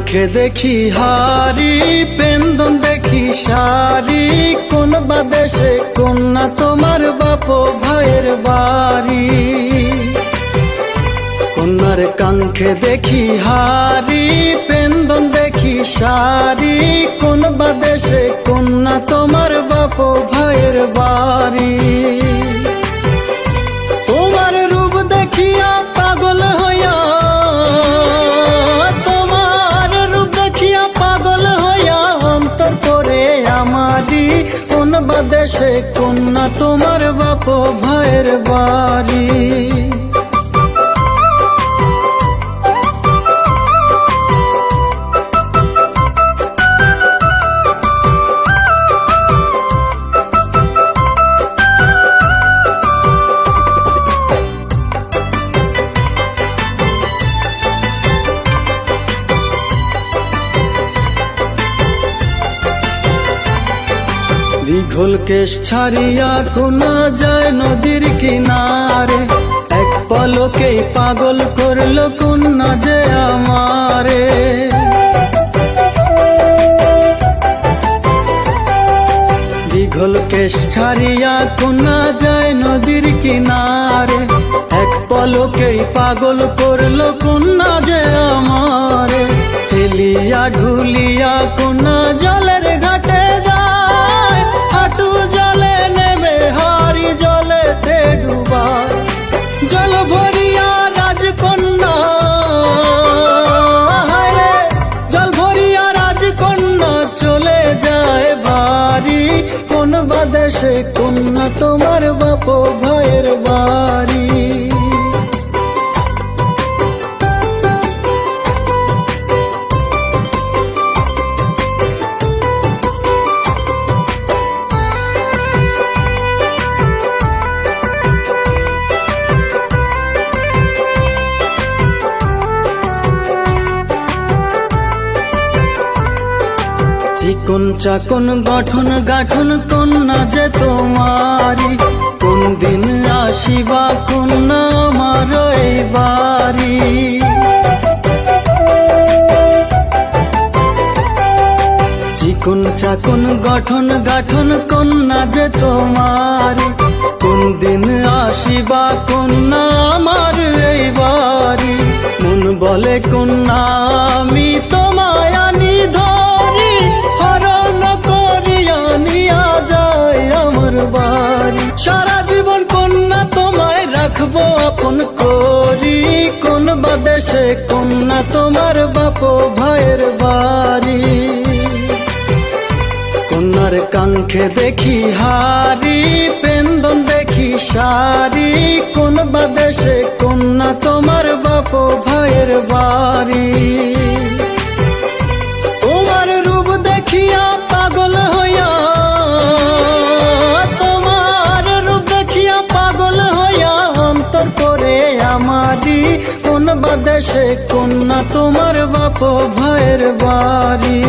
কাঙ্ক্ষে দেখি হারি, পেন্দন দেখি সারি, কোন বাদেশে কন্যা তোমার বাপ ভাইয়ের বাড়ি। কন্যার কাঙ্ক্ষে দেখি হারি, পেন্দন দেখি সারি, কোন বাদেশে কন্যা তোমার বাপ ভাইয়ের বাড়ি। তোমার রূপ দেখিয়া পাগল হইয়া, তোমার রূপ দেখিয়া পাগল হইয়া অন্তর করে আমারি। কোন বাদেশে কন্যা তোমার বাপ ভাইয়ের বাড়ি। দীঘল কেশ ছাড়িয়া কোনা যায় নদীর কিনারে, এক পলকেই পাগল করলো কন্যা যে আমারে। দীঘল কেশ ছাড়িয়া কোনা যায় নদীর কিনারে, এক পলকেই পাগল করলো কন্যা যে আমারে। হেলিয়া ঢুলিয়া কোনা জলের ঘাটে যায়, হাঁটু জলে নেমে হারি জলেতে ডুবায়। জল ভরিয়া রাজকন্যা, হায়রে জল ভরিয়া রাজকন্যা চলে যায় বাড়ি। কোন বাদেশে কন্যা তোমার বাপ ভাইয়ের বাড়ি। চিকন চাকন গঠন গাঠন কন্যা যে তোমারি, কোন দিন আসিবা কন্যা আমার এই বাড়ি। চিকন চাকন গঠন গাঠন কন্যা যে তোমারি, কোন দিন আসিবা কন্যা আমার এই বাড়ি। মন বলে কন্যা আমি তোমায় আনি ধরি, হরণ করিয়া নিয়া যায় আমার বাড়ি। সারা জীবন কন্যা তোমায় রাখবো আপন করি। কোন বাদেশে কন্যা তোমার বাপ ভাইয়ের বাড়ি। কন্যার কাঙ্ক্ষে দেখি হারি, পেন্দন দেখি সারি, কোন বাদেশে কন্যা তোমার বাপ ভাইয়ের বাড়ি। তোমার রূপ দেখিয়া পাগল হইয়া, তোমার রূপ দেখিয়া পাগল হইয়া অন্তর করে আমারি। কোন বাদেশে কন্যা তোমার বাপ ভাইয়ের বাড়ি।